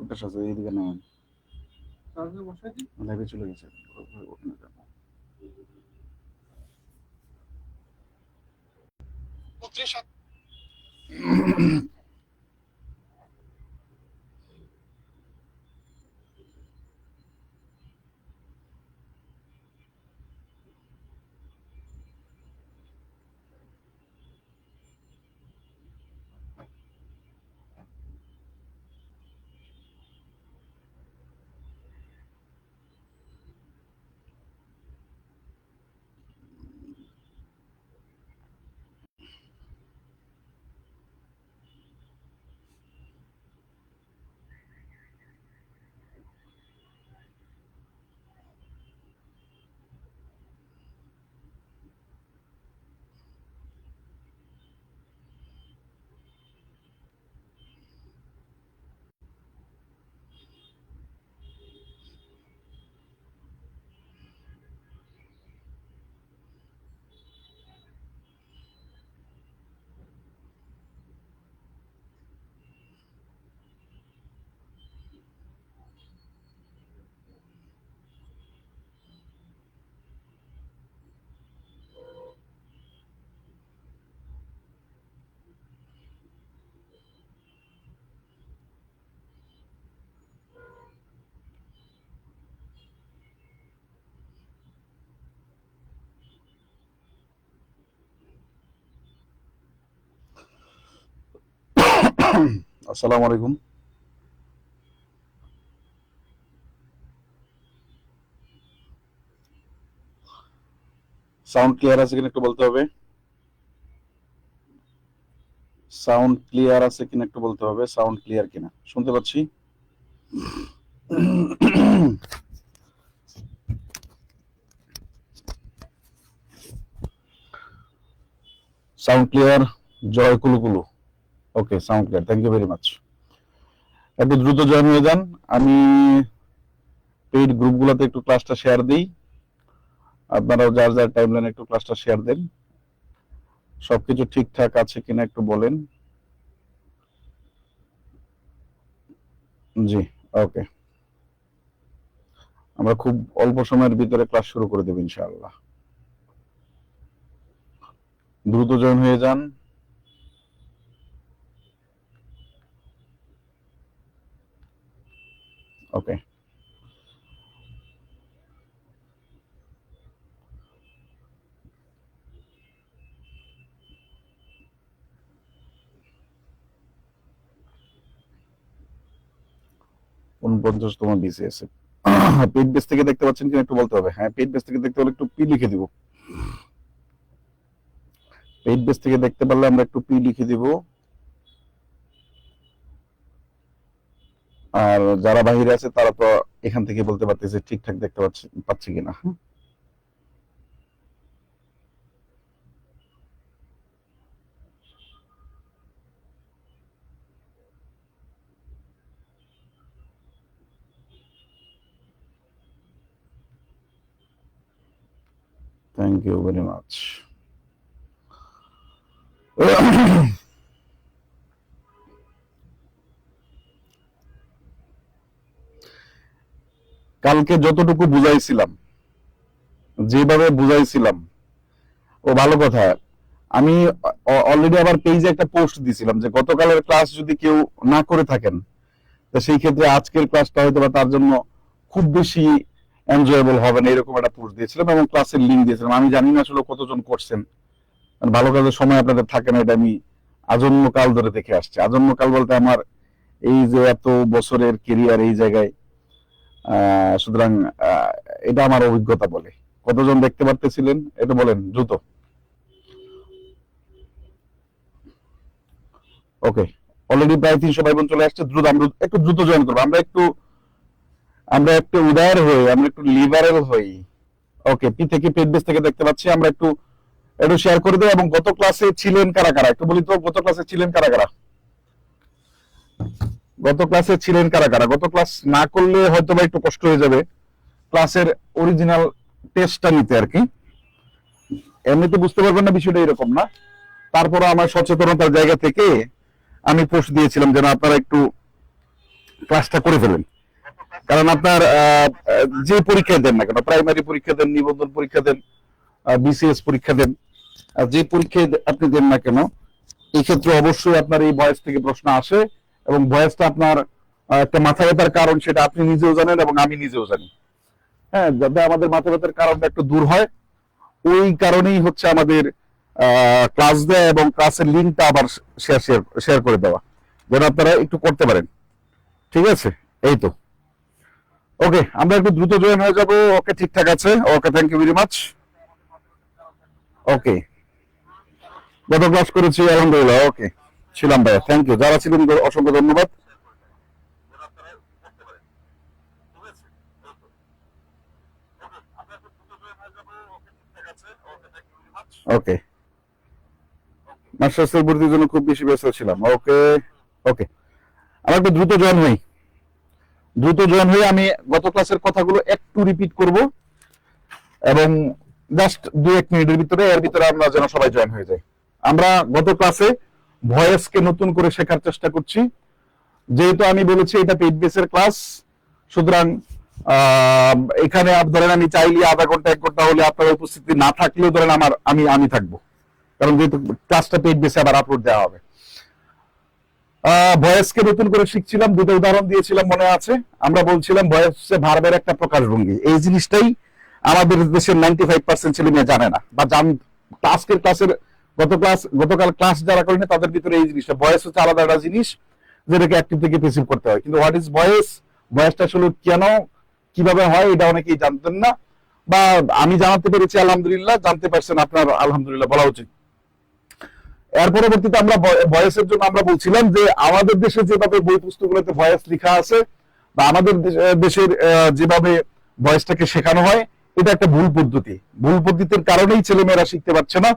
ওটা সাথে এইদিকে নামেন, লাইভে চলে গেছে। আসসালামু আলাইকুম। সাউন্ড ক্লিয়ার আছে কিনা একটু বলতে হবে। সাউন্ড ক্লিয়ার আছে কিনা একটু বলতে হবে। সাউন্ড ক্লিয়ার কিনা শুনতে পাচ্ছি। Sound clear. জয় কুলুকুলু। Okay, sound clear, thank you very much. একটু দ্রুত জয়েন হয়ে যান। আমি পেইড গ্রুপগুলোতে একটু ক্লাসটা শেয়ার দিই, আপনারাও যার যার টাইমলাইনে একটু ক্লাসটা শেয়ার দেন। সবকিছু ঠিকঠাক আছে কিনা একটু বলেন। জি, ওকে। আমরা খুব অল্প সময়ের ভিতরে ক্লাস শুরু করে দেব ইনশাআল্লাহ। দ্রুত জয়েন হয়ে যান। ওকে, তোমার বিসিএস পেড বেস থেকে দেখতে পাচ্ছেন কিনা একটু বলতে হবে। হ্যাঁ, পেড বেস থেকে দেখতে হলে একটু পি লিখে দিব। পেড বেস থেকে দেখতে পারলে আমরা একটু পি লিখে দিব। আর যারা বাহিরে আছে তারা তো এখান থেকে বলতে পারতেছে ঠিকঠাক দেখতে পাচ্ছি কিনা। Thank you very much. কালকে যতটুকু বুঝাইছিলাম, যেভাবে বুঝাইছিলাম, ও ভালো কথা। আমি অলরেডি আবার পেজে একটা পোস্ট দিছিলাম যে গতকালের ক্লাস যদি কেউ না করে থাকেন, তো সেই ক্ষেত্রে আজকের ক্লাসটা হয়তো বা তার জন্য খুব বেশি এনজয়েবল হবে না, এরকম একটা পোস্ট দিয়েছিলাম এবং ক্লাসের লিঙ্ক দিয়েছিলাম। আমি জানি না আসলে কতজন করছেন, ভালো কাজের সময় আপনাদের থাকে না, এটা আমি আজন্ম কাল ধরে দেখে আসছি। আজন্ম কাল বলতে আমার এই যে এত বছরের কেরিয়ার এই জায়গায়, সুতরাং এটা আমার অভিজ্ঞতা বলে। কতজন দেখতে পারতেছিলেন এটা বলেন দ্রুত। ওকে, অলরেডি প্রায় 300 ভাই বোন চলে আসছে। দ্রুত আমরা একটু দ্রুত জয়েন করবো। আমরা একটু উদার হই, আমরা একটু লিবারেল হই। ওকে, পি থেকে পেড বেস থেকে দেখতে পাচ্ছি। আমরা একটু একটু শেয়ার করে দেই। এবং গত ক্লাসে ছিলেন কারা কারা একটু বলি তো। গত ক্লাসে ছিলেন কারা কারা? গত ক্লাসে ছিলেন কারা কারা? গত ক্লাস না করলে হয়তো বা একটু কষ্ট হয়ে যাবে ক্লাসের অরিজিনাল টেস্টটা নিতে আর কি। এমনিতে বুঝতে পারবেন না, বিষয়টা এরকম না। তারপরে আমার সচেতনতার জায়গা থেকে আমি পোস্ট দিয়েছিলাম যেন আপনারা একটু ক্লাসটা করে ফেলেন। কারণ আপনার যে পরীক্ষা দেন না কেন, প্রাইমারি পরীক্ষা দেন, নিবন্ধন পরীক্ষা দেন, বিসিএস পরীক্ষা দেন, যে পরীক্ষায় আপনি দেন না কেন, এই ক্ষেত্রে অবশ্যই আপনার এই ভয়েস থেকে প্রশ্ন আসে, এবং ভয়েসটা আপনার একটা মাথা ব্যথার কারণ, সেটা আপনি নিজেও জানেন এবং আমি নিজেও জানি। হ্যাঁ, যাতে আমাদের মাথা ব্যথার কারণটা একটু দূর হয়, ওই কারণেই হচ্ছে আমাদের ক্লাস দেয় এবং ক্লাসের লিঙ্কটা আবার শেয়ার শেয়ার করে দেওয়া, যেন আপনারা একটু করতে পারেন। ঠিক আছে, এই তো। ওকে, আমরা একটু দ্রুত জয়েন হয়ে যাব। ওকে, ঠিকঠাক আছে। ওকে, থ্যাংক ইউ ভেরি মাচ। ওকে, গত ক্লাস করেছি আলহামদুলিল্লাহ। ওকে, ছিলাম ভাইয়া, থ্যাংক ইউ। যারা ছিলেন অসংখ্য ধন্যবাদ। ওকে, মাস্টার্সের ভর্তির জন্য খুব বেশি ব্যস্ত ছিলাম। ওকে, ওকে, আমরা একটু দ্রুত জয়েন হই। দ্রুত জয়েন হয়ে আমি গত ক্লাসের কথাগুলো একটু রিপিট করব, এবং জাস্ট 2-1 মিনিটের ভিতরে, এর ভিতরে আমরা যেন সবাই জয়েন হয়ে যাই। আমরা গত ক্লাসে ভয়েসকে নতুন করে শেখার চেষ্টা করছি। যেহেতু আমি বলেছি এটা পেইড বেসের ক্লাস, সুতরাং এখানে ধরেন আমি চাইলে আধা ঘন্টা 1 ঘন্টা হলে আপনার উপস্থিতি না থাকলেও ধরেন আমি থাকবো, কারণ যেহেতু ক্লাসটা পেইড বেসে আবার আপলোড দেওয়া হবে। ভয়েসকে নতুন করে শিখছিলাম, দুটো উদাহরণ দিয়েছিলাম মনে আছে। আমরা বলছিলাম ভয়েস হচ্ছে ভার্বের একটা প্রকাশভঙ্গি। এই জিনিসটাই আমাদের দেশের 95% ছেলে মেয়ে জানে না, বা আজকের ক্লাসের গতকাল ক্লাস যারা করেনি তাদের ভিতরে এই জিনিসটা, ভয়েস হচ্ছে আলাদা একটা জিনিস যেটাকে অ্যাক্টিভ থেকে প্যাসিভ করতে হয়। কিন্তু হোয়াট ইজ ভয়েস, ভয়েসটা আসলে কেন, কিভাবে হয়, এটা অনেকেই জানতেন না, বা আমি জানাতে পেরেছি আলহামদুলিল্লাহ, জানতে পারছেন আপনার আলহামদুলিল্লাহ বলা উচিত। এর পরবর্তীতে আমরা ভয়েসের জন্য আমরা বলছিলাম যে আমাদের দেশে যেভাবে বই পুস্তকগুলোতে ভয়েস লেখা আছে, বা আমাদের দেশের যেভাবে ভয়েসটাকে শেখানো হয়, এটা একটা ভুল পদ্ধতি। ভুল পদ্ধতির কারণেই ছেলেমেয়েরা শিখতে পারছে না।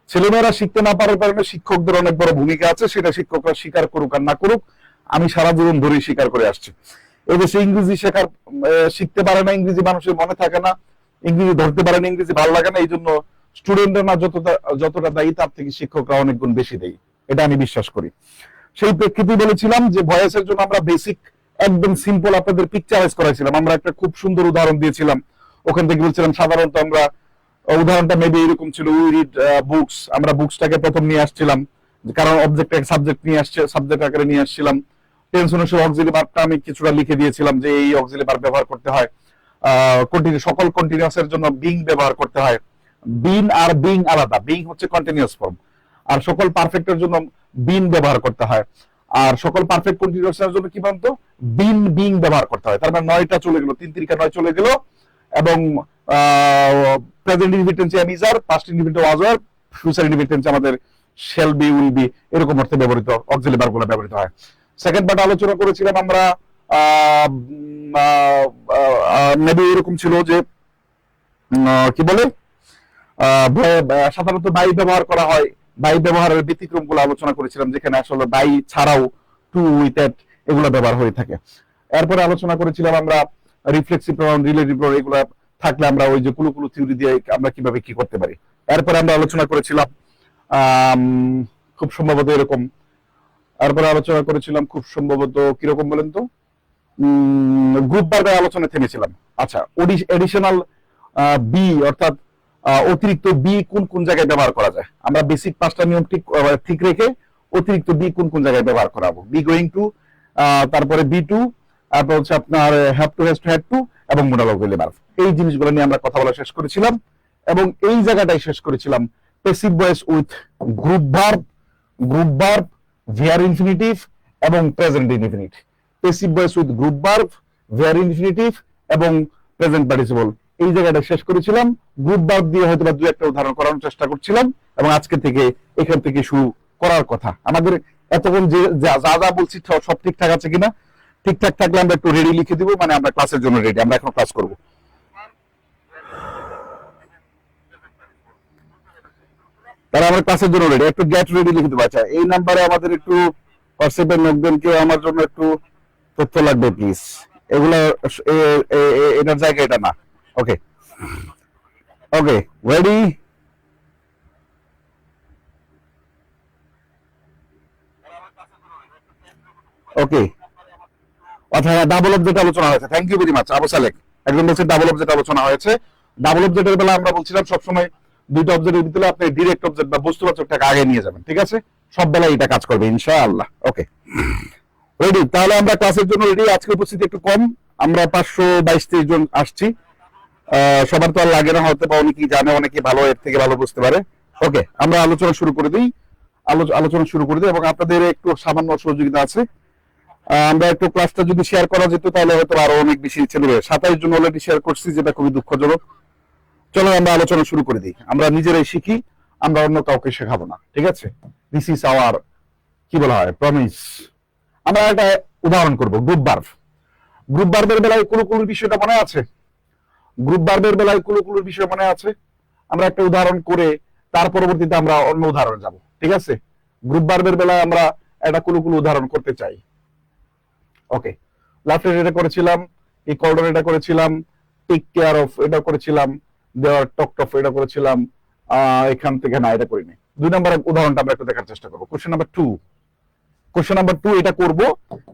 ছেলেমেয়েরা শিখতে না পারার কারণে শিক্ষকদের অনেক বড় ভূমিকা আছে, সেটা শিক্ষকরা স্বীকার করুক আর না করুক, আমি সারা জীবন ধরেই স্বীকার করে আসছি। এদেশে ইংরেজি শিখতে পারে না, ইংরেজি মানুষের মনে থাকে না, ইংরেজি ধরতে পারে না, ইংরেজি ভালো লাগে না, এই জন্য স্টুডেন্টরা না যতটা দায়ী তার থেকে শিক্ষকরা অনেক গুণ বেশি দেয়, এটা আমি বিশ্বাস করি। সেই প্রেক্ষিতে বলেছিলাম যে ভয়েসের জন্য আমরা বেসিক একদম সিম্পল আপনাদের পিকচারাইজ করাইছিলাম। আমরা একটা খুব সুন্দর উদাহরণ দিয়েছিলাম, ওখান থেকে বলছিলাম সাধারণত আমরা উদাহরণটা মেবি এরকম ছিল, উই রিড বুকস। আমরা বুকসটাকে প্রথম নিয়ে আসছিলাম, কারণ অবজেক্ট সাবজেক্ট নিয়ে আসছে, সাবজেক্ট আকারে নিয়ে আসছিলাম। টেন্স অনুসারে অক্সিলারি ভার্বটা আমি কিছুটা লিখে দিয়েছিলাম যে এই অক্সিলারি ভার্ব ব্যবহার করতে হয়, সকল কন্টিনিউয়াসের জন্য বিং ব্যবহার করতে হয়। বিন আর বিং আলাদা, বিং হচ্ছে কন্টিনিউয়াস ফর্ম, আর সকল পারফেক্টের জন্য বিন ব্যবহার করতে হয়। আর সকল পারফেক্ট কন্টিনিউয়াসের জন্য কি বলতো, বিন বিং ব্যবহার করতে হয়। তার মানে 9টা চলে গেল, 3 3 9 চলে গেল। এবং present indefinite am is are, past indefinite was আর, ফিউচার ইনডিফিনিট আমাদের শ্যাল বি, উইল বি, এরকম অর্থে ব্যবহৃত অক্সিলারি ভার্বগুলো ব্যবহৃত হয়। সেকেন্ড পার্ট আলোচনা করেছিলাম আমরা, মেবি এরকম ছিল যে কি বলে, সাধারণত বাই ব্যবহার করা হয়, বাই ব্যবহারের ব্যতিক্রম গুলো আলোচনা করেছিলাম, যেখানে আসলে বাই ছাড়াও টু, উইথ, এট এগুলো ব্যবহার হয়ে থাকে। এরপরে আলোচনা করেছিলাম আমরা রিফ্লেক্সিভ প্রনাউন, রিলেটিভ প্রনাউন, এগুলো থাকলে আমরা ওই যে কুলুকুলু থিওরি দিয়ে আমরা কিভাবে কি করতে পারি। এরপরে আমরা আলোচনা করেছিলাম খুব সম্ভবত এরকম, এরপরে আলোচনা করেছিলাম খুব সম্ভবত কিরকম বলেন তো, গ্রুপ ভার্বের আলোচনা থেমেছিলাম। আচ্ছা, এডিশনাল বি, অর্থাৎ অতিরিক্ত বি কোন কোন জায়গায় ব্যবহার করা যায়, আমরা বেসিক 5টা নিয়ম ঠিক রেখে অতিরিক্ত বি কোন কোন জায়গায় ব্যবহার করাবো। বি গোয়িং টু, তারপরে বি টু, তারপর হচ্ছে আপনার have to, has to, had to, এবং মোডাল অক্সিলারি ভার্ব। এই জিনিসগুলো নিয়ে আমরা কথা বলা শেষ করেছিলাম, এবং এই জায়গাটাই শেষ করেছিলাম passive voice with group verb, bare infinitive এবং present infinite. Passive voice with group verb, bare infinitive এবং প্রেজেন্ট পার্টিসিপল, এই জায়গাটা শেষ করেছিলাম। গ্রুপ ভার্ব দিয়ে হয়তো বা 2-1টা উদাহরণ করানোর চেষ্টা করছিলাম, এবং আজকে থেকে এখান থেকে শুরু করার কথা। আমাদের এতক্ষণ যে যা যা বলছি সব ঠিকঠাক আছে কিনা, ঠিকঠাক থাকলে আমরা একটু রেডি লিখে দিব, মানে আমরা ক্লাসের জন্য রেডি, আমরা এখন ক্লাস করব। তারা আমার ক্লাসের জন্য রেডি, একটু গেট রেডি লিখে দেবো। আচ্ছা, এই নাম্বারে আমাদের একটু হোয়াটসঅ্যাপে নোটবেন, কেউ আমার জন্য একটু তথ্য লাগবে প্লিজ। এগুলো এটার জায়গা এটা না। ওকে, ওকে, রেডি। ওকে, অর্থাৎ ডাবল অবজেক্ট আলোচনা হয়েছে। Thank you very much Abu Salek. একজন বলছে ডাবল অবজেক্ট আলোচনা হয়েছে। ডাবল অবজেক্টের বেলা আমরা বলছিলাম সবসময় দুইটা অবজেক্টের ভিতরে আপনি ডিরেক্ট অবজেক্ট বা বস্তুবাচকটাকে আগে নিয়ে যাবেন, ঠিক আছে? সব বেলায় এটা কাজ করবে ইনশাআল্লাহ। ওকে, রেডি? তাহলে আমরা ক্লাসের জন্য রেডি। আজকে উপস্থিতি একটু কম, আমরা 522-23 জন আসছি। সবার তো আর লাগে না হয়তো, বা অনেকেই জানে, অনেকে ভালো এর থেকে ভালো বুঝতে পারে। ওকে, আমরা আলোচনা শুরু করে দিই। আলোচনা শুরু করে দিই এবং আপনাদের একটু সামান্য সহযোগিতা আছে। আমরা একটু ক্লাসটা যদি শেয়ার করা যেত তাহলে হয়তো আরো অনেক বেশি ছেলে 27 জন অলরেডি শেয়ার করছি, যেটা খুবই দুঃখজনক। চলো আমরা আলোচনা শুরু করে দিই। আমরা নিজেরাই শিখি, আমরা অন্য কাউকে শেখাবো না, ঠিক আছে? দিস ইজ আওয়ার, কি বলা হয়, প্রমিস। আমরা একটা উদাহরণ করব, গ্রুপ ভার্ব। গ্রুপ ভার্বের বেলায় কুলুকুলুর বিষয়টা মনে আছে? গ্রুপ ভার্বের বেলায় কুলুকুলুর বিষয় মনে আছে? আমরা একটা উদাহরণ করে তার পরবর্তীতে আমরা অন্য উদাহরণ যাব, ঠিক আছে? গ্রুপ ভার্বের বেলায় আমরা একটা কুলুকুলু উদাহরণ করতে চাই। ওকে, লাফটেড এটা করেছিলাম, এই কর্ডন এটা করেছিলাম, টেক কেয়ার অফ এটা করেছিলাম, দেওয়ার টকড অফ এটা করেছিলাম। এখান থেকে না, এটা করিনি। 2 নম্বর উদাহরণটা আমরা একটু দেখার চেষ্টা করবো। কোশ্চেন নাম্বার 2, কোশ্চেন নাম্বার 2 এটা করব।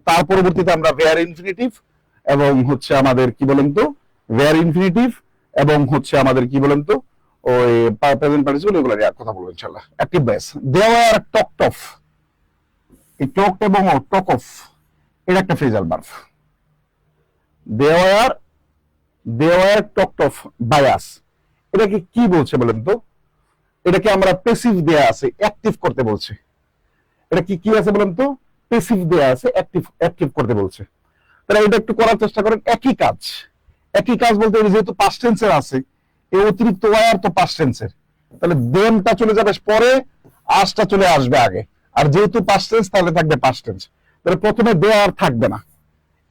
তার পরবর্তীতে আমরা ওয়্যার ইনফিনিটিভ এবং হচ্ছে আমাদের কি বলেন তো, ওয়্যার ইনফিনিটিভ এবং হচ্ছে আমাদের কি বলেন তো, ওই প্রেজেন্ট পার্টিসিপল, এগুলো নিয়ে কথা বলবো ইনশাআল্লাহ। অ্যাক্টিভ ভয়েস, দেওয়ার টকড অফ, এই টকড এবং টক অফ এটা একটা ফ্রেজাল ভার্ব। দেওয়ার টকড অফ বায়াস, এটাকে কি বলছে বলেন তো? এটাকে আমরা প্যাসিভ দেয়া আছে, অ্যাক্টিভ করতে বলছে। এটা কি আছে বলেন তো? প্যাসিভ দেয়া আছে, অ্যাক্টিভ করতে বলছে। তাহলে এটা একটু করার চেষ্টা করেন। একই কাজ বলতে যেহেতু পাস্ট টেন্সের আছে, এই অতিরিক্ত ওয়ার তো পাস্ট টেন্সের, তাহলে দেমটা চলে যাবে পরে, আসটা চলে আসবে আগে। আর যেহেতু পাস্ট টেন্স তাহলে থাকবে পাস্ট টেন্স, তাহলে প্রথমে দেয়া আর থাকবে না।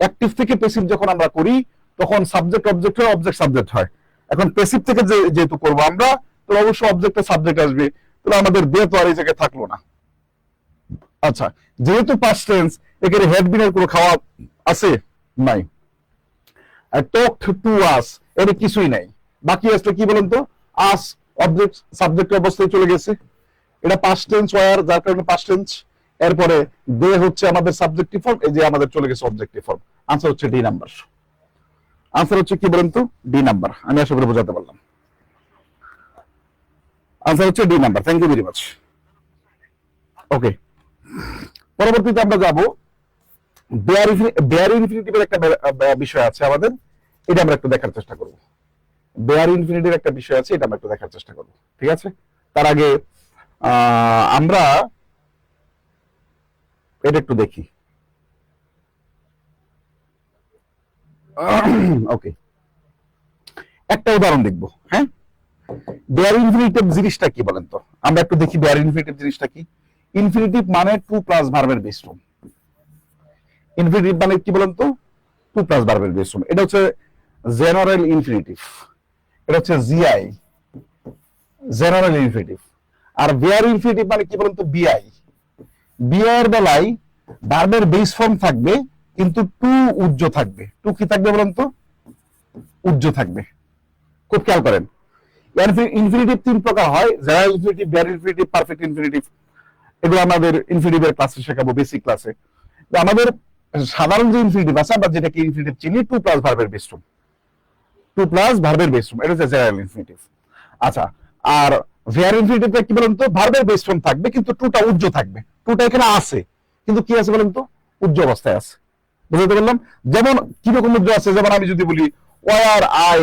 অ্যাক্টিভ থেকে প্যাসিভ যখন আমরা করি তখন সাবজেক্ট অবজেক্ট হয়, অবজেক্ট সাবজেক্ট হয়। এখন প্যাসিভ থেকে যেহেতু করবো আমরা, তাহলে অবশ্যই অবজেক্টে সাবজেক্ট আসবে, তাহলে আমাদের দে তো আর এই জায়গায় থাকলো না। আচ্ছা, যেহেতু পাস্ট টেন্স, এখানে হ্যাড বিন এর কোনো খাওয়া আছে? নাই। আর টকড টু আস, এর কিছুই নাই। বাকি আসলে কি বলেন তো? আস অবজেক্ট সাবজেক্ট অবস্থায় চলে গেছে, এটা পাস্ট টেন্স ওয়্যার, যার কারণে পাস্ট টেন্স। এরপরে দে হচ্ছে আমাদের সাবজেক্টিভ ফর্ম, এই যে আমাদের চলে গেছে অবজেক্টিভ ফর্ম। আনসার হচ্ছে ডি নাম্বার। আনসার হচ্ছে কি বলেন তো? D number. আমি আশা করে বোঝাতে পারলাম। আনসার হচ্ছে D number. Thank you very much. Okay, পরবর্তীতে আমরা যাব বেয়ার ইনফিনিটিভের একটা বিষয় আছে আমাদের, এটা আমরা একটু দেখার চেষ্টা করব। বেয়ার ইনফিনিটিভ একটা বিষয় আছে, এটা আমরা একটু দেখার চেষ্টা করব, ঠিক আছে? তার আগে আমরা এটা একটু দেখি। ওকে, একটা উদাহরণ দেখবো। হ্যাঁ, বেয়ার ইনফিনিটিভ জিনিসটা কি বলেন তো? আমরা একটু দেখি বেয়ার ইনফিনিটিভ জিনিসটা কি। ইনফিনিটিভ মানে টু প্লাস ভার্বের বেস ফর্ম। ইনফিনিটিভ মানে কি বলেন তো? টু প্লাস ভার্বের বেস ফর্ম। এটা হচ্ছে জেনারেল ইনফিনিটিভ, এটা হচ্ছে জিআই, জেনারেল ইনফিনিটিভ। আর বেয়ার ইনফিনিটিভ মানে কি বলেন তো? বিআই। বিআই এর বেলায় ভার্বের বেস ফর্ম থাকবে, কিন্তু টু উজ্জ থাকবে। টু কি থাকবে বলেন তো? উজ্জ থাকবে। খুব খেয়াল করেন, ইনফিনিটিভ 3 প্রকার হয়: general infinitive, bare infinitive, perfect infinitive. এগুলো আমাদের ইনফিনিটিভের ক্লাসে শেখাবো, বেসিক ক্লাসে। আমাদের সাধারণ যে ইনফিনিটিভ আছে, আমরা যেটাকে ইনফিনিটিভ চিনি, টু প্লাস ভার্বের বেস ফর্ম। টু প্লাস ভার্বের বেস ফর্ম, এটা হচ্ছে জেনারেল ইনফিনিটিভ। আচ্ছা, আর বেয়ার ইনফিনিটিভটা কি বলেন তো? ভার্বের বেস ফর্ম থাকবে, কিন্তু টুটা উজ্জ থাকবে। টুটা এখানে আছে, কিন্তু কি আছে বলেন তো? উজ্জ অবস্থায় আছে। বুঝতে পারলাম? যেমন কিরকম উজ্জ আছে? যেমন আমি যদি বলি ওয়ার আই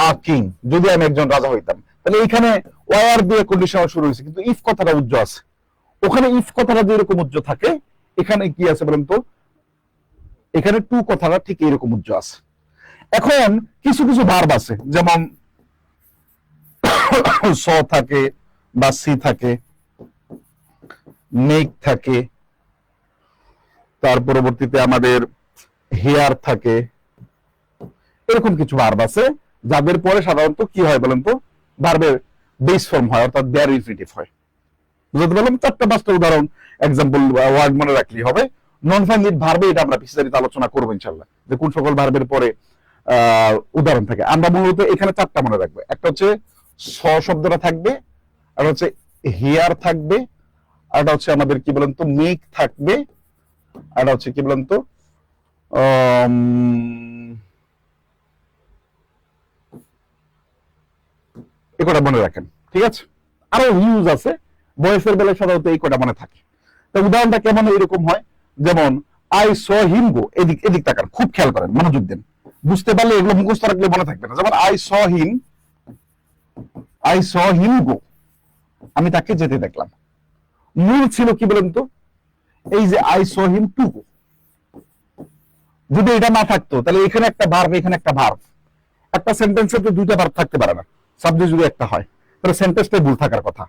আ কিং, যদি আমি একজন রাজা হইতাম, তাহলে এখানে ওয়ার দিয়ে কন্ডিশন শুরু হয়েছে, কিন্তু ইফ কথাটা উজ্জ আছে। ওখানে ইফ কথাটা যে এরকম উজ্জ থাকে, এখানে কি আছে বলেন তো? এখানে টু কথাটা ঠিক এরকম উজ্জ আছে। এখন কিছু কিছু ভার্ব আছে, যেমন স থাকে, বা সি থাকে, মেক থাকে, তার পরবর্তীতে আমাদের হেয়ার থাকে। এরকম কিছু ভার্ব আছে যাদের পরে সাধারণত কি হয় বলেন তো? ভার্বের বেস ফর্ম হয়, অর্থাৎ দেয়ার ইনফিনিটিভ হয়। বুঝতে পারলাম? 4-5টা উদাহরণ, এক্সাম্পল ওয়ার্ড মনে রাখলেই হবে। নন ফাইনাইট ভার্বে এটা আমরা বিস্তারিত আলোচনা করবো ইনশাআল্লাহ, যে কোন সকল ভার্বের পরে উদাহরণ থাকে। আমরা মূলত এখানে 4টা মনে রাখবো। একটা হচ্ছে স শব্দটা থাকবে, আর হচ্ছে হেয়ার থাকবে, আর হচ্ছে আমাদের কি বলেন তো? মেক থাকবে, আর হচ্ছে কি বলেন তো? এই কটা মনে রাখেন, ঠিক আছে? আরো ইউজ আছে, বয়সের বেলায় সাধারণত এই কটা মনে থাকে। তো উদাহরণটা কেমন এরকম হয়, যেমন আই স হিম গো, এদিক এদিক তাকান, খুব খেয়াল করেন, মনোযোগ দেন, বুঝতে পারলে এগুলো মুখস্থ রাখলে মনে থাকবে না। যেমন আই স হিম গো, আমি তাকে যেতে দেখলাম। মূল ছিল কি বলেন তো, এই যে I saw him to go. যদি এটা না থাকতো তাহলে এখানে একটা ভার্ব, এখানে একটা ভার্ব, একটা সেন্টেন্সে তো দুইটা ভার্ব থাকতে পারে না। সাবজেক্ট যদি একটা হয় তাহলে সেন্টেন্সটাই ভুল থাকার কথা,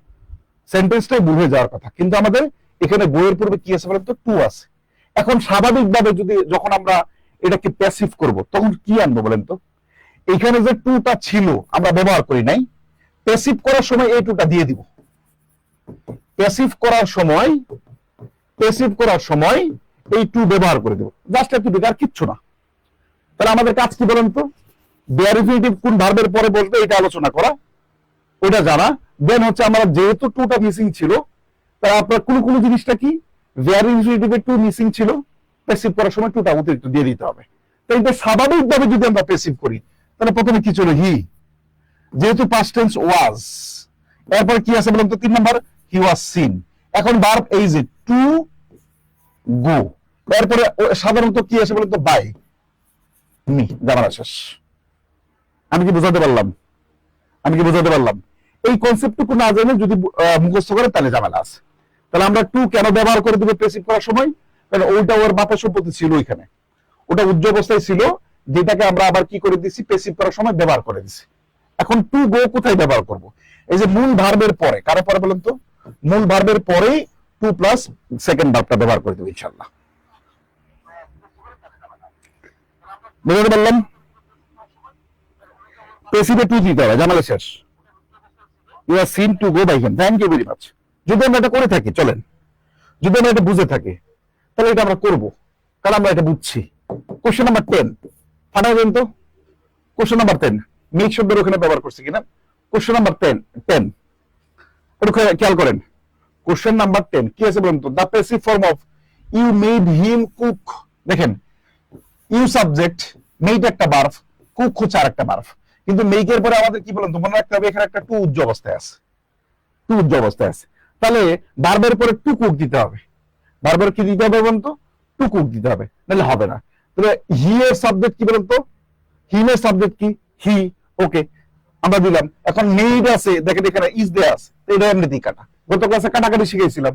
সেন্টেন্সটাই ভুল হয়ে যাওয়ার কথা। কিন্তু আমাদের এখানে বইয়ের পূর্বে কি আছে বলেন তো, টু আছে। এখন স্বাভাবিকভাবে যদি যখন আমরা এটাকে প্যাসিভ করব তখন কি আনবো বলেন তো, এখানে যে টুটা ছিল আমরা ব্যবহার করি নাই, প্যাসিভ করার সময় এই টুটা দিয়ে দিব। প্যাসিভ করার সময় এই টু ব্যবহার করে দেব, জাস্ট এতটুকু, আর কিচ্ছু না। তাহলে আমাদের কাজ কি বলেন তো, বেয়ার ইনফিনিটিভ কোন ভার্বের পরে বলতে এটা আলোচনা করা, ওইটা জানা। দেন হচ্ছে আমরা যেহেতু টুটা মিসিং ছিল, তাহলে আপনার কোন জিনিসটা কি, বেয়ার ইনফিনিটিভ টু মিসিং ছিল, প্যাসিভ করার সময় টুটা অতিরিক্ত দিয়ে দিতে হবে। তো এটা স্বাভাবিকভাবে যদি আমরা প্যাসিভ করি তাহলে প্রথমে কি ছিল, হি, যেহেতু পাস্ট টেন্স ওয়াজ, এরপর কি আছে বলুন তো, 3 নাম্বার হি ওয়াজ সিন। এখন ভার্ব এই যে টু গো, এরপরে সাধারণত কি আছে বলুন তো, বাই মি, জামানা শেষ। আমি কি বোঝাতে পারলাম? এই কনসেপ্টটুকু না জেনে যদি মুখস্থ করে তাহলে ঝামেলা আছে। তাহলে আমরা টু কেন ব্যবহার করে দেবো প্যাসিভ করার সময়, কারণ ওইটা ওর বাপের সম্পত্তি ছিল, ওইখানে ওটা উচ্চ অবস্থায় ছিল, যেটাকে আমরা আবার কি করে দিছি, প্যাসিভ করার সময় ব্যবহার করে দিছি। এখন টু গো কোথায় ব্যবহার করব, এই যে মূল ভার্বের পরে, কারো পরে বলেন তো, মূল ভার্বের পরেই টু প্লাস সেকেন্ড ভার্বটা ব্যবহার করে দেবো ইনশাআল্লাহ। বুঝতে পারলাম? প্যাসিভে টু দিতে হবে, ঝামেলা শেষ। You are seen to go by him, thank you very much. যদি আমরা এটা করে থাকি, চলেন, যদি আমরা এটা বুঝে থাকি তাহলে এটা আমরা করবো, কারণ আমরা এটা বুঝছি। কোশ্চেন নাম্বার 10 ফাটাই দেন তো, কোশ্চেন নাম্বার 10 মেক শব্দের ওখানে ব্যবহার করছি কিনা। কোশ্চেন নাম্বার 10 একটু খেয়াল করেন। কোশ্চেন নাম্বার 10 কি আছে বলুন তো, the passive form of you made him cook. দেখেন, ইউ সাবজেক্ট, মেড একটা ভার্ব, কুক হচ্ছে আরেকটা ভার্ব, কিন্তু মেকের পরে আমাদের কি বলুন তো, মনে রাখতে হবে এখানে একটা টু উজ্জ্ব অবস্থায় আছে, তাহলে ভার্বের পরে টু কুক দিতে হবে। ভার্বের কি দিতে হবে বলুন তো, টু কুক দিতে হবে, নাহলে হবে না। তাহলে হি এর সাবজেক্ট কি বলুন তো, হিম এর সাবজেক্ট কি, হি, ওকে আমরা দিলাম। এখন মেড আছে, দেখেন এখানে ইজ দেয়া আছে, এটা এমনিতেই কাটা, গত ক্লাসে কাটাকাটি শিখেছিলাম।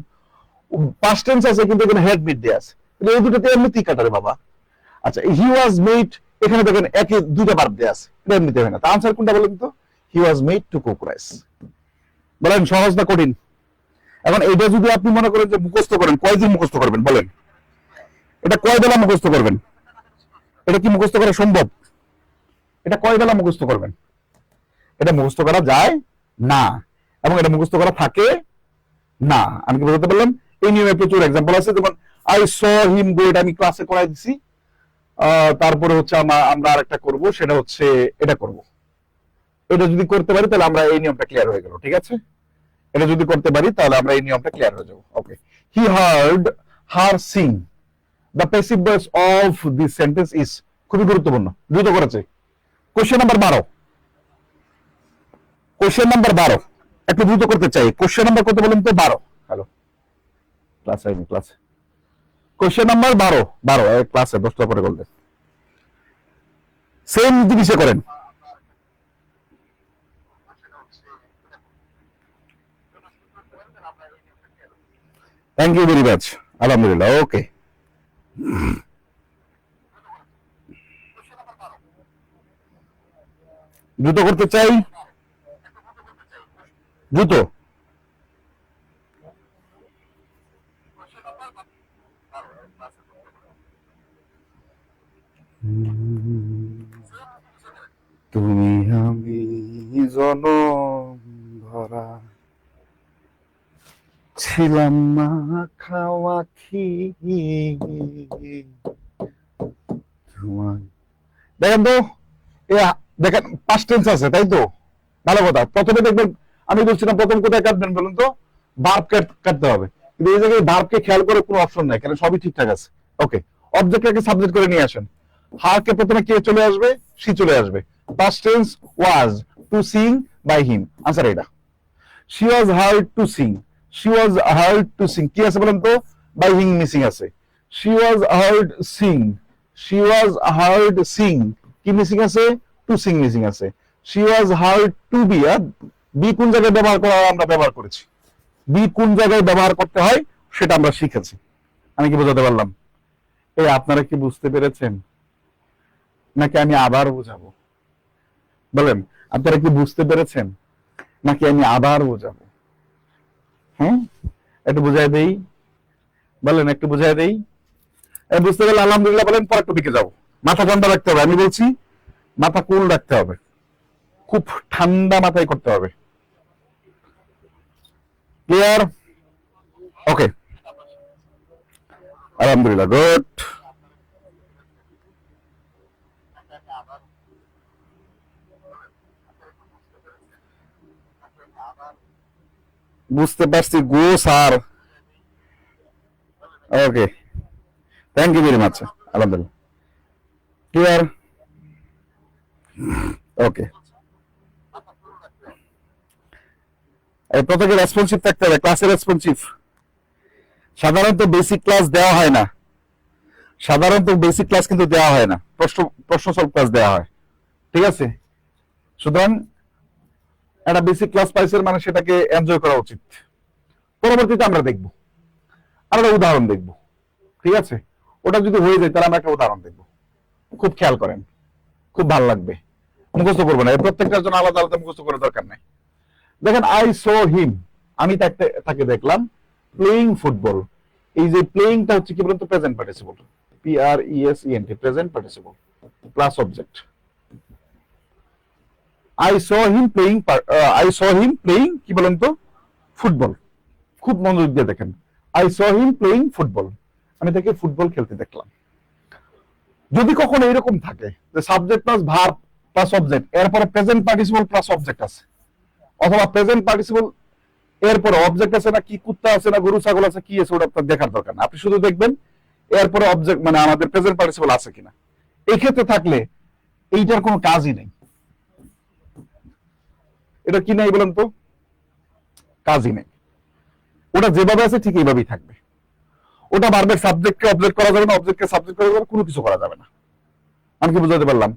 পাস্ট টেন্স আছে কিন্তু এখানে হেড মেড দেয়া আছে, তাহলে এই দুটোতে এমনিতেই কাটা রে বাবা। আচ্ছা, হি ওয়াজ মেড, এখানে দেখেন একে দুইটা ভার্ব দেয়া আছে, এটা এমনিতে হয় না। তা আনসার কোনটা বলেন তো, he was made to cook rice. বলেন সহজ না কঠিন? এখন এটা যদি আপনি মনে করেন যে মুখস্থ করেন, কয়দিন মুখস্থ করবেন বলেন? এটা কয় বেলা মুখস্থ করবেন? এটা কি মুখস্থ করা সম্ভব? এটা কয় বেলা মুখস্থ করবেন? এটা মুখস্থ করা যায় না, এবং এটা মুখস্থ করা থাকে না। আমি কি বলতে পারলাম? এই নিয়মে প্রচুর এক্সাম্পল আছে, যেমন আই স হিম গো, এটা আমি ক্লাসে করাই দিছি। তারপরে হচ্ছে আমরা আরেকটা করব, সেটা হচ্ছে এটা করব। এটা যদি করতে পারি তাহলে আমরা এই নিয়মটা ক্লিয়ার হয়ে গেল, ঠিক আছে? এটা যদি করতে পারি তাহলে আমরা এই নিয়মটা ক্লিয়ার হয়ে যাব। Okay, he heard her sing. The passive voice of this sentence is, খুবই গুরুত্বপূর্ণ, দ্রুত করেছে। কোশ্চেন নাম্বার 12, কোশ্চেন নাম্বার 12 একটু দ্রুত করতে চাই। কোশ্চেন নাম্বার কত বলুন তো? 12। হ্যালো, ক্লাস আইনি, ক্লাস কোশ্চেন নাম্বার 12 ক্লাসে 10টা করে বলবেন, সেম জিনিসে করেন। থ্যাংক ইউ ভেরি মাচ, আলহামদুলিল্লাহ, ওকে। দ্রুত করতে চাই, দ্রুত। তুমি আমি জনম ভরা ছিলাম না খাওয়া খি। দেখেন তো, দেখেন পাস্ট টেন্স আছে, তাই তো? ভালো কথা। প্রথমে দেখবেন, আমি বলছিলাম প্রথম কোথায় কাটবেন বলুন তো, ভার্ব কাটতে হবে, কিন্তু এই জায়গায় ভার্বকে খেয়াল করে কোনো অপশন নাই, কারণ সবই ঠিকঠাক আছে। ওকে, অবজেক্টটাকে সাবজেক্ট করে নিয়ে আসেন। হার কে প্রথমে কে চলে আসবে? সি চলে আসবে। Past tense was, to sing by him. Answer এটা। she was heard to sing, she was heard to sing কি আছে বলেন তো? বাই হিম মিসিং আছে। she was heard sing, she was heard sing কি মিসিং আছে? টু সিং মিসিং আছে। she was heard to be, be কোন জায়গায় ব্যবহার করা হয়? আমরা ব্যবহার করেছি। বি কোন জায়গায় ব্যবহার করতে হয় সেটা আমরা শিখেছি। আমি কি বোঝাতে পারলাম? এই আপনারা কি বুঝতে পেরেছেন, নাকি আমি আবার বোঝাবো? বলেন, আপনারা কি বুঝতে পেরেছেন নাকি আমি আবার বোঝাবো? হ্যাঁ, একটু বুঝাই দেই। বলেন, একটু বুঝাই দেই। বুঝতে পারলে আলহামদুলিল্লাহ বলেন, পরের টপিকে যাবো। মাথা ঠান্ডা রাখতে হবে, আমি বলছি মাথা কুল রাখতে হবে, খুব ঠান্ডা মাথায় করতে হবে। ক্লিয়ার? ওকে, আলহামদুলিল্লাহ, গুড। বুঝতে পারছি গো sir. Okay, thank you very much. আলহামদুলিল্লাহ, ক্লিয়ার? ওকে, প্রত্যেকে রেসপন্সিভ থাকতে হবে, ক্লাসে রেসপন্সিভ। সাধারণত বেসিক ক্লাস দেওয়া হয় না, সাধারণত বেসিক ক্লাস কিন্তু দেওয়া হয় না, প্রশ্ন সলভ ক্লাস দেওয়া হয়। ঠিক আছে? সুতরাং একটা বেসিক ক্লাস পাইছে মানে সেটাকে এনজয় করা উচিত। পরবর্তীতে আমরা দেখব, আমরা উদাহরণ দেখব। ঠিক আছে? ওটা যদি হয়ে যায় তাহলে আমরা একটা উদাহরণ দেখব। খুব খেয়াল করেন, খুব ভালো লাগবে। মুখস্থ করবো না, প্রত্যেকটার জন্য আলাদা আলাদা মুখস্থ করার দরকার নাই। দেখেন, আই সো হিম, আমি তাকে দেখলাম প্লেইং ফুটবল। এই যে প্লেইংটা হচ্ছে কি বলতো? Present participle, PRESENT, present participle plus object. I saw him playing, I saw him playing কি বলেন তো? ফুটবল। খুব মনোযোগ দিয়ে দেখেন, I saw him playing football, আমি তাকে ফুটবল খেলতে দেখলাম। যদি কখনো এরকম থাকে যে subject plus verb plus object, এরপরে প্রেজেন্ট পার্টিসিপল প্লাস অবজেক্ট আছে, অথবা প্রেজেন্ট পার্টিসিপল এরপরে অবজেক্ট আছে না, কি কুত্তা আছে না গরু ছাগল আছে, কি আছে ওটা আপনার দেখার দরকার না। আপনি শুধু দেখবেন এরপরে অবজেক্ট মানে আমাদের প্রেজেন্ট পার্টিসিপল আছে কিনা। এই ক্ষেত্রে থাকলে এইটার কোনো কাজই নেই। এটা কি নাই বলেন তো? কাজই নেই। ওটা যেভাবে আছে ঠিক এইভাবেই থাকবে। ওটা ভার্বের সাবজেক্টকে অবজেক্ট করা যাবে না, অবজেক্টকে সাবজেক্ট করা যাবে, কোনো কিছু করা যাবে না। আমি কি বুঝাতে পারলাম?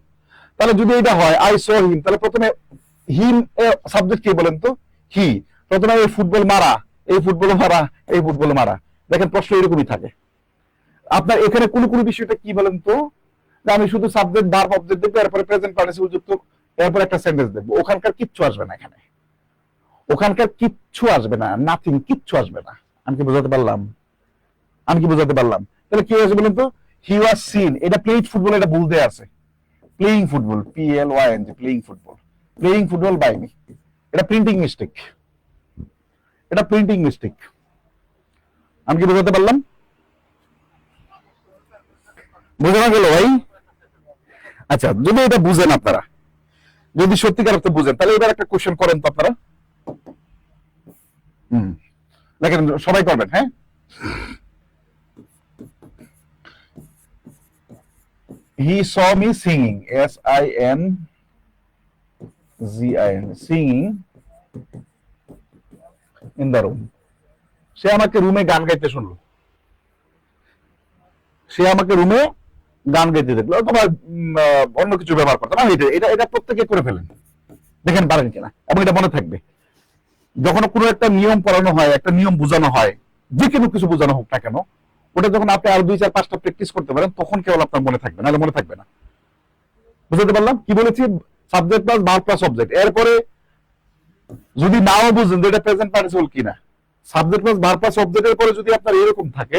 তাহলে যদি এটা হয় আই সো হিম, তাহলে প্রথমে হিম সাবজেক্ট কি বলেন তো? হি। প্রথমে এই ফুটবল মারা, এই ফুটবল মারা, এই ফুটবল মারা। দেখেন, প্রশ্ন এরকমই থাকে। আপনার এখানে কোন কোন বিষয়টা কি বলেন তো? আমি শুধু সাবজেক্ট ভার্ব অবজেক্ট দেখবো, এরপরে প্রেজেন্ট পার্টিসিপল যুক্ত, এরপর একটা সেন্টেন্স দেখবো। ওখানকার কিচ্ছু আসবে না, এখানে ওখানকার কিচ্ছু আসবে না, নাথিং, কিচ্ছু আসবে না। আমি কি বোঝাতে পারলাম? আমি কি বোঝাতে পারলাম? তাহলে কি হয়েছে বলেন তো? হি ওয়াজ সিন, এটা প্লেইড ফুটবল, এটা ভুল দেয়া আছে। Playing football, PLYNG, playing football, playing football by me. এটা প্রিন্টিং মিস্টেক, এটা প্রিন্টিং মিস্টেক। আমি কি বোঝাতে পারলাম? বোঝানো গেল ভাই? আচ্ছা, যদি এটা বুঝেন আপনারা, যদি সত্যিকার অর্থে বুঝেন, তাহলে এবার একটা কোশ্চেন করেন তো আপনারা। দেখেন, সবাই করবেন, হ্যাঁ? He saw me singing, SINGIN, singing in the room. সে আমাকে রুমে গান গাইতে শুনলো, সে আমাকে রুমে গান গাইতে দেখলো, অথবা অন্য কিছু ব্যবহার করতাম। এটা এটা প্রত্যেকে করে ফেলেন, দেখেন পারেন কিনা, এবং এটা মনে থাকবে। যখন কোনো একটা নিয়ম পড়ানো হয়, একটা নিয়ম বোঝানো হয়, যে কোনো কিছু বোঝানো হোক না কেন, ওটা যখন আপনি আরো 2 4 5টা প্র্যাকটিস করতে পারেন, তখন কেবল আপনার মনে থাকবে, নাহলে মনে থাকবে না। বুঝতে পারলাম কি বলেছি? Subject plus verb plus object. এরপরে যদি নাও বুঝেন যে এটা প্রেজেন্ট পার্টিসিপল কিনা, সাবজেক্ট প্লাস ভার্ব প্লাস অবজেক্টের পরে যদি আপনার এরকম থাকে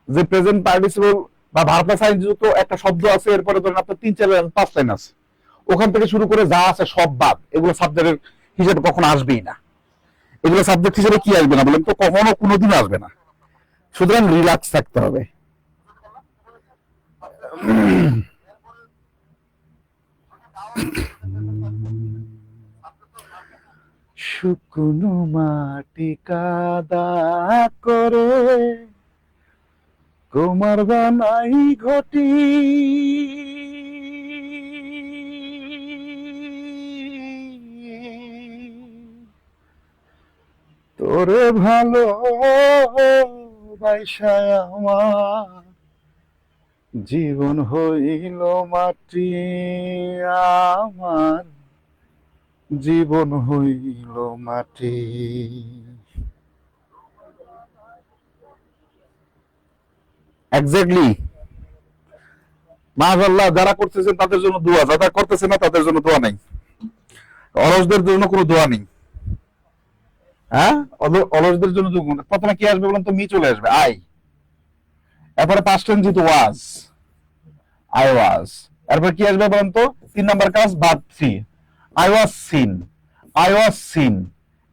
যে প্রেজেন্ট পার্টিসিপল বা ভার্ব প্লাস আইএনজি যুক্ত একটা শব্দ আছে, এরপরে ধরেন আপনার 3 4 লাইন 5 লাইন আছে, ওখান থেকে শুরু করে যা আছে সব বাদ, এগুলো সাবজেক্টের হিসেবে কখনো আসবেই না। এগুলো সাবজেক্ট হিসেবে কি আসবে না বলেন তো? কখনো কোনোদিনও আসবে না। সুতরাং রিল্যাক্স থাকতে হবে। শুকনো মাটি কাদা করে, কুমার বানাই ঘটি, ওরে ভালো বাইসায় আমার জীবন হইল মাটি, আমার জীবন হইল মাটি। এক্স্যাক্টলি, মাশাআল্লাহ। যারা করতেছেন তাদের জন্য দোয়া, যারা করতেছে না তাদের জন্য দোয়া নাই, অলসদের জন্য কোনো দোয়া নেই। হ্যাঁ, অলসদের জন্য প্রথমে কি আসবে বলেন তো? মি চলে আসবে, আই। এরপরে পাস্ট টেন্স যেহেতু ওয়াজ, আই ওয়াজ। এরপর কি আসবে বলেন তো? 3 নাম্বার কাজ verb 3, I was seen, I was seen.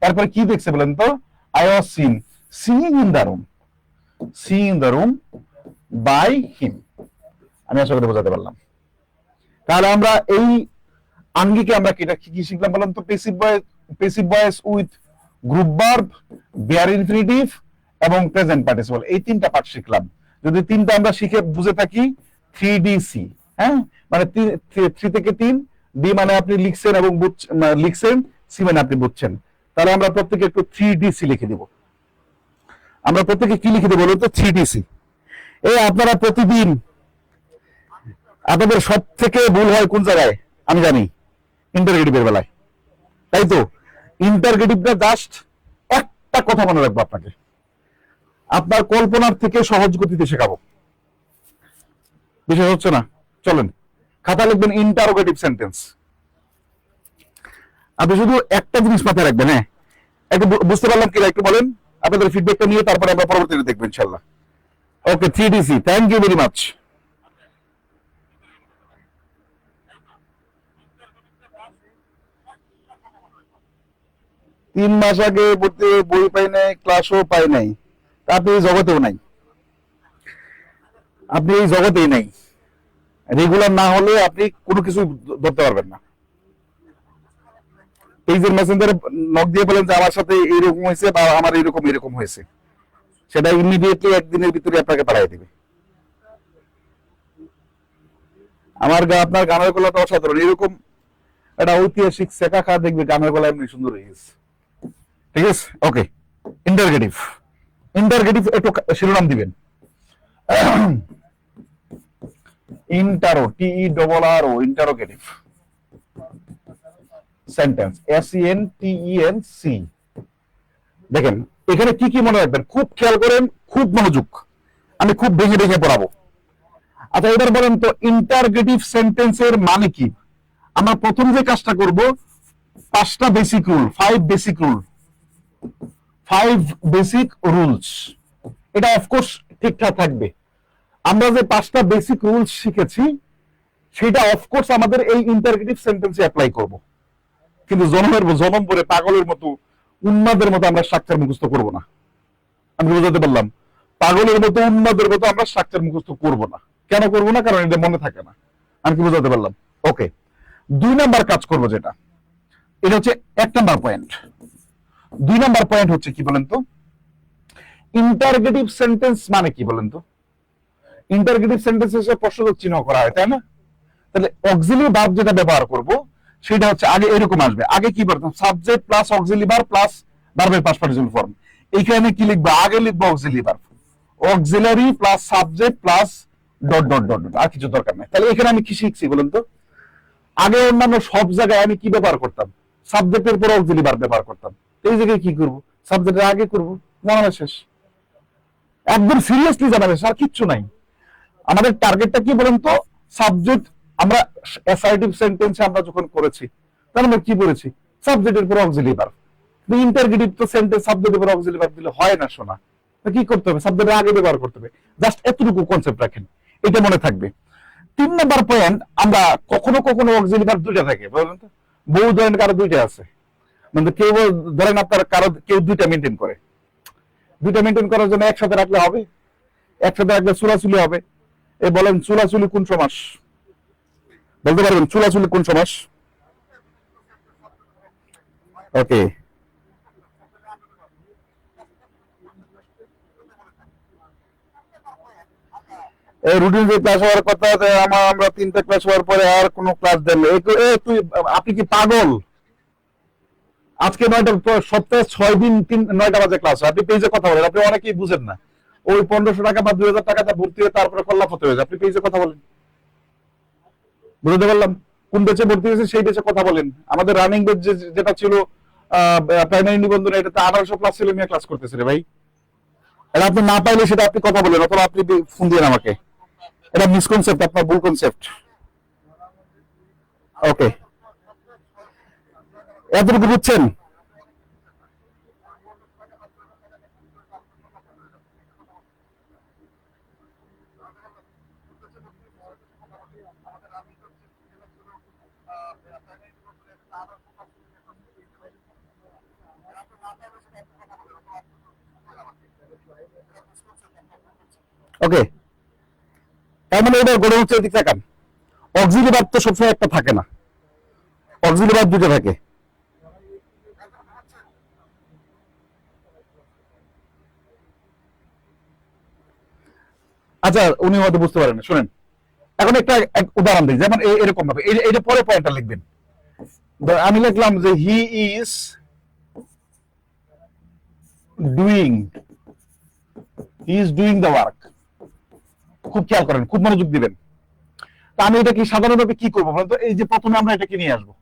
এরপর কি দেখছে বলেন তো? I was seen seeing in the room, seeing in the room by him. আমি আশা করি বোঝাতে পারলাম। তাহলে আমরা এই আঙ্গিকে আমরা কি শিখলাম বলেন তো? Passive voice with group verb, bare infinitive এবং প্রেজেন্ট পার্টিসিপল, এই 3টা পার্ট শিখলাম। যদি 3টা আমরা শিখে বুঝে থাকি, 3DC, হ্যাঁ, মানে 3 থেকে 3, ডি মানে আপনি লিখছেন এবং লিখছেন, সি মানে আপনি বুঝছেন। তাহলে আমরা প্রত্যেকে একটু 3DC লিখে দিব। আমরা প্রত্যেকে কি লিখে দেবো বলুন তো? 3DC। এই আপনারা প্রতিদিন, আপনাদের সব থেকে ভুল হয় কোন জায়গায় আমি জানি? ইন্টারগেটিভের বেলায়, তাই তো? ইন্টারগেটিভটা জাস্ট একটা কথা মনে রাখবো আপনাকে, আপনার কল্পনার থেকে সহজ গতিতে শেখাবো। বিশেষ হচ্ছে না? চলেন খাতা লিখবেন ইন্টারোগেটিভ সেন্টেন্স। আপনি শুধু একটা জিনিস মাথায় রাখবেন। হ্যাঁ, একটু বুঝতে পারলাম কিনা একটু বলেন, আপনাদের ফিডব্যাকটা নিয়ে তারপরে আমরা পরবর্তীতে দেখবো ইনশাল্লাহ। Okay, 3DC, thank you very much. তিন মাস আগে পড়তে বই পাই নাই, ক্লাসও পাই নাই, আপনি এই জগতেও নাই, আপনি এই জগতেই নাই। রেগুলার না হলে আপনি কোনো কিছু ধরতে পারবেন না। পেজের মেসেঞ্জারে নক দিয়ে বলেন যে আমার সাথে এইরকম হয়েছে বা আমার এরকম হয়েছে, সেটা ইমিডিয়েটলি একদিনের ভিতরে আপনাকে পাঠিয়ে দিবে। আপনার গানের গলাটা অসাধারণ, এরকম একটা ঐতিহাসিক শেখা খা দেখবে গানের গলা এমনি সুন্দর হয়ে গেছে। ঠিক আছে, ওকে। ইন্টারগেটিভ, ইন্টারগেটিভ একটু শিরোনাম দিবেন। ইন্টারো, TERRO, ইন্টারোগেটিভ সেন্টেন্স, SENTENC। দেখেন এখানে কি কি মনে রাখবেন, খুব খেয়াল করেন, খুব মনোযোগ, আমি খুব ভেঙে ভেঙে পড়াবো। আচ্ছা এবার বলেন তো ইন্টারগেটিভ সেন্টেন্সের মানে কি? আমরা প্রথম যে কাজটা করব, 5টা basic rule, 5 basic rule, 5 basic rules, এটা অফকোর্স ঠিকঠাক থাকবে। আমরা যে 5টা বেসিক রুলস শিখেছি সেটা অফকোর্স আমাদের এই ইন্টারগেটিভ সেন্টেন্সে অ্যাপ্লাই করব। কিন্তু জনম পরে পাগলের মতো, উন্মাদের মতো আমরা স্ট্রাকচার মুখস্থ করব না। আমি বোঝাতে পারলাম? পাগলের মতো, উন্মাদের মতো আমরা স্ট্রাকচার মুখস্থ করব না। কেন করব না? কারণ এটা মনে থাকে না। আমি কি বোঝাতে পারলাম? ওকে, 2 নাম্বার কাজ করব যেটা, এটা হচ্ছে 1 নাম্বার পয়েন্ট। 2 নাম্বার পয়েন্ট হচ্ছে কি বলেন তো? ইন্টারগেটিভ সেন্টেন্স মানে কি বলেন তো? ইন্টারগেটিভ সেন্টেন্স হিসেবে প্রশ্নবোধক চিহ্ন করা হয়, তাই না? তাহলে অক্সিলিয়ারি ভার্ব যেটা ব্যবহার করব সেটা হচ্ছে আগে এরকম আসবে। আগে কি বলতাম? Subject plus auxiliary verb plus ভার্বের পাস্ট পার্টিসিপল ফর্ম। এইখানে কি লিখবো? আগে লিখবো auxiliary verb, auxiliary plus subject plus dot dot dot dot, আর কিছু দরকার নাই। তাহলে এখানে আমি কি শিখছি বলেন তো? আগে অন্যান্য সব জায়গায় আমি কি ব্যবহার করতাম? সাবজেক্টের পর অক্সিলারি ভার্ব ব্যবহার করতাম। এই জায়গায় কি করব? সাবজেক্টের আগে করব, জানানো শেষ। একদম সিরিয়াসলি জানাবে, আর কিচ্ছু নাই। আমাদের টার্গেটটা কি বলেন তো? সাবজেক্ট। আমরা অ্যাসার্টিভ সেন্টেন্সে আমরা যখন করেছি তাহলে আমরা কি বলেছি? সাবজেক্টের পর অক্সিলারি ভার্ব। ইন্টারগেটিভ তো সেন্টেন্স সাবজেক্টের পর অক্সিলারি ভার্ব দিলে হয় না, শোনা। কি করতে হবে? সাবজেক্টের আগে ব্যবহার করতে হবে। জাস্ট এতটুকু কনসেপ্ট রাখেন, এটা মনে থাকবে। 3 নাম্বার পয়েন্ট, আমরা কখনো কখনো অক্সিলারি ভার্ব 2টা থাকে, বলেন তো? বহু ধরেন কারো 2টা আছে, মানে কেউ ধরেন আপনার কারো কেউ 2টা মেনটেন করে। 2টা মেনটেন করার জন্য একসাথে রাখলে হবে? একসাথে রাখলে চুলাচুলি হবে। এই বলেন চুলাচুলি কোন সমাস? বলতে পারবেন চুলাচুলি কোন সমাস? ওকে, রুটিন যে ক্লাস হওয়ার কথা, আমরা 3টা ক্লাস হওয়ার পরে আর কোনো ক্লাস দেন? তুই, আপনি কি পাগল? আজকে 9টা, সপ্তাহে 6 দিন 9টা বাজে ক্লাস হয়। আপনি পেজে কথা বলেন, আপনি অনেকেই বুঝেন না। ওই 1500 টাকা বা 2000 টাকাটা ভর্তি হয়ে তারপরে কল্লাফ হতে হয়েছে। আপনি পেজে কথা বলেন, বুঝতে পারলাম। কোন বেচে ভর্তি হয়েছে সেই বেচে কথা বলেন। আমাদের রানিং বেচ যেটা ছিল প্রাইমারি নিবন্ধন, এটাতে 1800+ ছেলে মেয়ে ক্লাস করতেছে রে ভাই। এটা আপনি না পাইলে সেটা আপনি কথা বলেন, অথবা আপনি ফোন দিন আমাকে। এটা মিসকনসেপ্ট, আপনার ভুল কনসেপ্ট। ওকে, এতটুকু বুঝছেন? ওকে, তার মানে এটা গড়ে হচ্ছে এদিক তাকান। অক্সিলি ভার্ব তো সবসময় একটা থাকে না, অক্সিলি ভার্ব দুটো থাকে। আচ্ছা, উনি হয়তো বুঝতে পারেন না, শুনেন। এখন একটা উদাহরণ দিই, যেমন এরকম ভাবে এটা পরে পয়েন্টটা লিখবেন। আমি লিখলাম যে he is doing, he is doing the work. খুব খেয়াল করেন, খুব মনোযোগ দিবেন। তা আমি এটা কি সাধারণভাবে কি করবো বলতো? এই যে প্রথমে আমরা এটাকে নিয়ে আসবো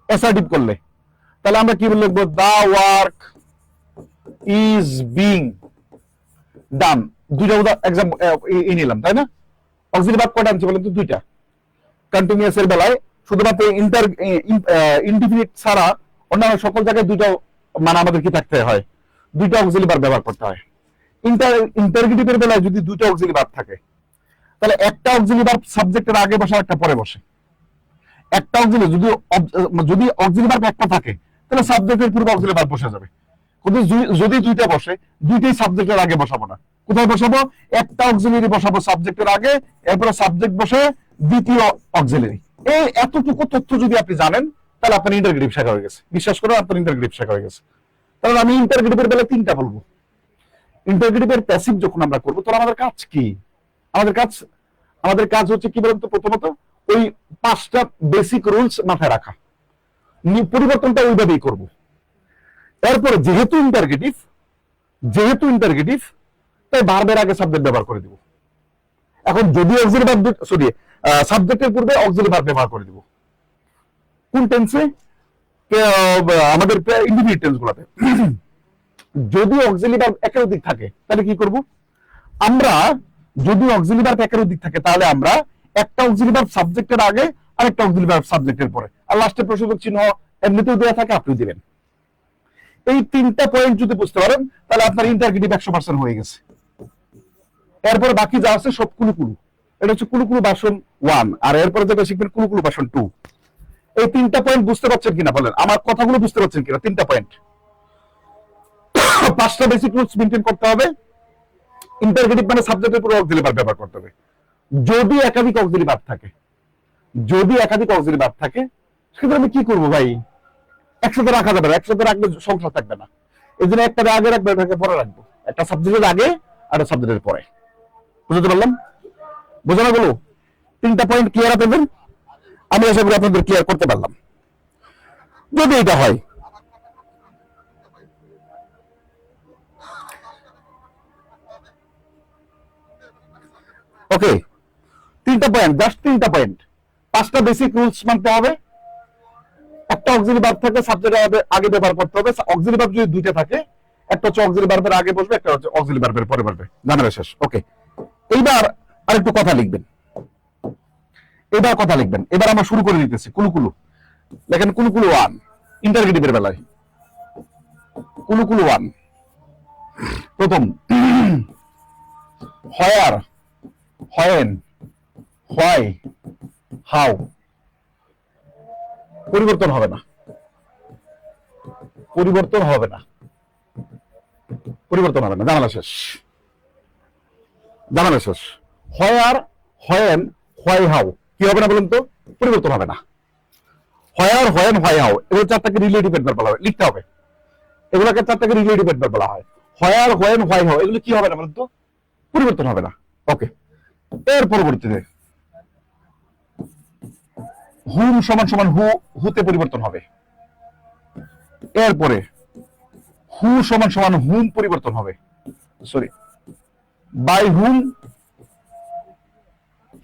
অ্যাসার্টিভ করলে, তাহলে আমরা কি লিখবো? The work is being done. দুইটা এক্সাম্পল নিলাম, তাই না? অক্সিলি ভার্ব কয়টা আনছি বলেন তো? দুইটা। কন্টিনিউয়াস এর বেলায় শুধুমাত্র ইনডিফিনিট ছাড়া অন্যান্য সকল জায়গায় দুইটা মানে আমাদের কি থাকতে হয়? দুইটা অক্সিলি ভার্ব ব্যবহার করতে হয়। ইন্টারগেটিভের বেলায় যদি দুইটা অক্সিলি ভার্ব থাকে, তাহলে একটা অক্সিলি ভার্ব সাবজেক্টের আগে বসে, একটা পরে বসে। একটা অক্সিলি যদি অক্সিলি ভার্ব একটা থাকে, তাহলে সাবজেক্টের পূর্বে অক্সিলি ভার্ব বসে যাবে। কিন্তু যদি দুইটা বসে, দুইটাই সাবজেক্টের আগে বসাবো না। কোথায় বসাবো? একটা অক্সিলারি বসাবো সাবজেক্টের আগে, এরপরে সাবজেক্ট বসে দ্বিতীয় অক্সিলারি। এই এতটুকু তথ্য যদি আপনি জানেন, তাহলে আপনার ইন্টারগ্রেটিভ শেখা হয়ে গেছে। বিশ্বাস করুন, আপনার ইন্টারগ্রেটিভ শেখা হয়ে গেছে। কারণ আমি ইন্টারগ্রেটিভের বেলা তিনটা বলবো। ইন্টারগ্রেটিভের প্যাসিভ যখন আমরা করবো, তখন আমাদের কাজ কি? আমাদের কাজ আমাদের কাজ হচ্ছে কি বলতো? প্রথমত ওই 5টা বেসিক রুলস মাথায় রাখা, পরিবর্তনটা ওইভাবেই করবো। এরপরে যেহেতু ইন্টারগেটিভ, তাই ভার্বের আগে সাবজেক্ট ব্যবহার করে দিব। এখন যদি অক্সিলারি ভার্ব, সরি, সাবজেক্টের পূর্বে অক্সিলারি ভার্ব ব্যবহার করে দিব। কোন টেন্সে? আমাদের ইন্ডিফিনিট টেন্স গুলাতে। যদি অক্সিলারি ভার্ব একাধিক থাকে, তাহলে কি করব আমরা? যদি অক্সিলারি ভার্ব একাধিক থাকে, তাহলে আমরা একটা অক্সিলারি ভার্ব সাবজেক্টের আগে, আর একটা অক্সিলারি ভার্ব সাবজেক্টের পরে, আর লাস্টে প্রশ্নবোধক চিহ্ন এমনিতেও দেওয়া থাকে, আপনি দিবেন। এই তিনটা পয়েন্ট যদি বুঝতে পারেন, তাহলে আপনার ইন্টারগেটিভ 100% হয়ে গেছে। এরপরে বাকি যা আছে সব কুলুকুলু। এটা হচ্ছে কুলুকুলু ভার্সন 1, আর এরপরে যেটা শিখবেন কুলুকুলু ভার্সন 2। এই তিনটা পয়েন্ট বুঝতে পারছেন কিনা বলেন? আমার কথাগুলো বুঝতে পারছেন কিনা? তিনটা পয়েন্ট, 5টা বেসিক রুলস মেনটেন করতে হবে। ইন্টারগেটিভ মানে সাবজেক্টের পুরো অক্সিলারি ভার্ব ব্যবহার করতে হবে। যদি একাধিক অক্সিলারি ভার্ব থাকে, সেক্ষেত্রে আমি কি করবো ভাই? একসাথে রাখা যাবে না, একসাথে রাখলে সংসার থাকবে না। এই জন্য একটা আগে রাখবো, এটাকে পরে রাখবো। একটা সাবজেক্টের আগে আর একটা সাবজেক্টের পরে। বুঝতে পারলাম? বোঝানো গেল? তিনটা পয়েন্ট ক্লিয়ার আপনাদের? আমি আশা করি আপনাদের ক্লিয়ার করতে পারলাম। যদি এটা হয়, ওকে, তিনটা পয়েন্ট, জাস্ট তিনটা পয়েন্ট। 5টা বেসিক রুলস মানতে হবে। একটা অক্সিলারি ভার্ব থাকলে সাবজেক্টের আগে ব্যবহার করতে হবে। অক্সিলারি ভার্ব যদি দুইটা থাকে, একটা হচ্ছে অক্সিলারি ভার্বের আগে বসবে, একটা হচ্ছে অক্সিলারি ভার্বের পরে বসবে। জানার শেষ। ওকে, এইবার আরেকটু কথা লিখবেন। এবার আমরা শুরু করে দিতেছি। কুলুকুলু লেখেন, কুলুকুলু 1 ইন্টারগেটিভের বেলায়। কুলুকুলু 1 প্রথম, হোয়ার, হোয়েন, হোয়াই, হাউ। পরিবর্তন হবে না, জানালা শেষ। হোয়ার, হোয়েন, হোয়াই, হাউ কি হবে না বলুন তো? পরিবর্তন হবে না। হোয়ার, হোয়েন, হোয়াই, হাউ এগুলো 4টাকে রিলেটিভ অ্যাডভার্ব বলা হয়, লিখতে হবে। এগুলোকে 4টাকে রিলেটিভ অ্যাডভার্ব বলা হয়। হোয়ার, হোয়েন, হোয়াই, হাউ এগুলো কি হবে না বলুন তো? পরিবর্তন হবে না। ওকে, এর পরবর্তীতে হুম সমান সমান হু, হুতে পরিবর্তন হবে। এরপরে হু সমান সমান হুম পরিবর্তন হবে, সরি, বাই হুম।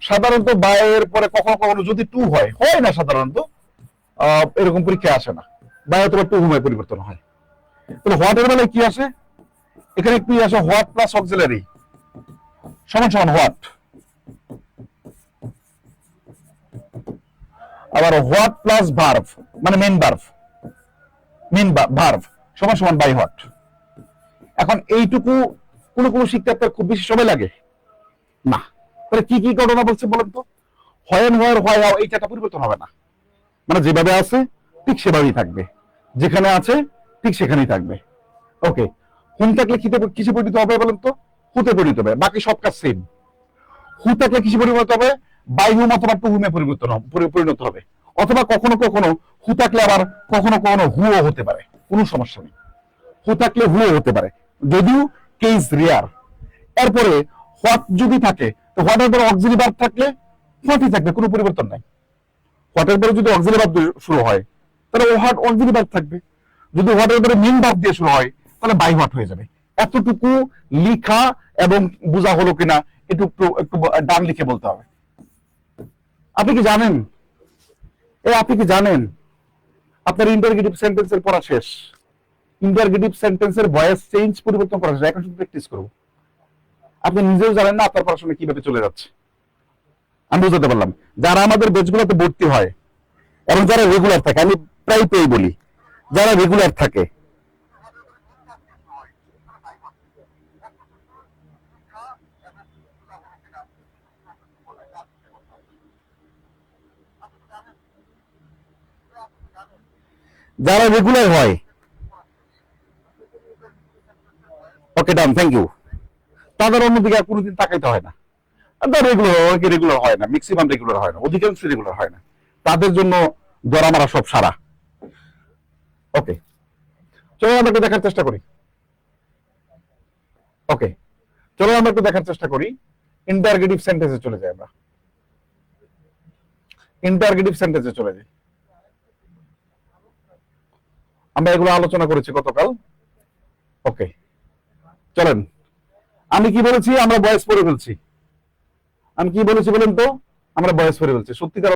সাধারণত বাই এর পরে কখনো কখনো যদি টু হয়, হয় না সাধারণত, এরকম পরীক্ষা আসে না, বাই অথবা টু হুমে পরিবর্তন হয়। তাহলে হোয়াট এর বেলায় কি আসে, এখানে একটু আসে হোয়াট প্লাস অক্সিলারি সমান সমান হোয়াট, আবার হোয়াট প্লাস ভার্ভ মানে মেন ভার্ভ, মেন ভার্ভ সমান সমান বাই হোয়াট। এখন এইটুকু কোনো কোনো শিখতে আপনার খুব বেশি সময় লাগে না। তাহলে কি কি ঘটনা বলছে বলেন তো? হয় হয় হয় এই চারটা পরিবর্তন হবে না, মানে যেভাবে আছে ঠিক সেভাবেই থাকবে, যেখানে আছে ঠিক সেখানেই থাকবে। ওকে, হুম থাকলে কিসে পরিণত হবে বলেন তো? হুতে পরিণত হবে, বাকি সব কাজ সেম। হু থাকলে কিসে পরিণত হবে? বাই হুম অথবা টু হুমে পরিণত হবে, অথবা কখনো কখনো হু থাকলে আবার কখনো কখনো হুও হতে পারে, কোনো সমস্যা নেই। হু থাকলে হুও হতে পারে, যদিও কেস রেয়ার। এরপরে হোয়াট যদি থাকে, তো হোয়াটের পরে অক্সিলারি ভার্ব থাকলে হোয়াটই থাকবে, কোনো পরিবর্তন নাই। হোয়াটের পরে যদি অক্সিলারি ভার্ব শুরু হয় তাহলে হোয়াট অক্সিলারি ভার্ব থাকবে, যদি হোয়াটের পরে মেইন ভার্ব দিয়ে শুরু হয় তাহলে বাই হোয়াট হয়ে যাবে। এতটুকু লিখা এবং বোঝা হলো কিনা একটু একটু একটু ডান লিখে বলতে হবে। আপনি কি জানেন, আপনি কি জানেন আপনার ইন্টারগেটিভ সেন্টেন্সের পড়া শেষ, ইন্টারগেটিভ সেন্টেন্সের ভয়েস চেঞ্জ পরিবর্তন করা শেষ, এখন শুধু প্র্যাকটিস করব। আপনি নিজেও জানেন না আপনার পড়াশোনা কিভাবে চলে যাচ্ছে। আমি বুঝতে পারলাম যারা আমাদের বেচগুলোতে ভর্তি হয় এবং যারা রেগুলার থাকে, আমি প্রায় পেয়ে বলি যারা রেগুলার থাকে, যারা রেগুলার হয়, ওকে ডান, থ্যাংক ইউ, তাদের অন্যদিকে আর কোনোদিন তাকাইতে হয় না। রেগুলার, অনেকে রেগুলার হয় না, ম্যাক্সিমাম রেগুলার হয় না, অধিকাংশ রেগুলার হয় না, তাদের জন্য ধরা মারা সব সারা। ওকে, চলো আমরা একটু দেখার চেষ্টা করি। ওকে, চলো আমরা একটু দেখার চেষ্টা করি। ইন্টারগেটিভ সেন্টেন্সে চলে যাই আমরা, ইন্টারগেটিভ সেন্টেন্সে চলে যাই। আমরা এগুলো আলোচনা করেছি গতকাল। ওকে, চলেন, আমি কি বলেছি, আমরা বয়স পড়ে ফেলছি। আমি কি বলেছি বলেন তো? আমরা বয়স পড়ে ফেলছি সত্যিকার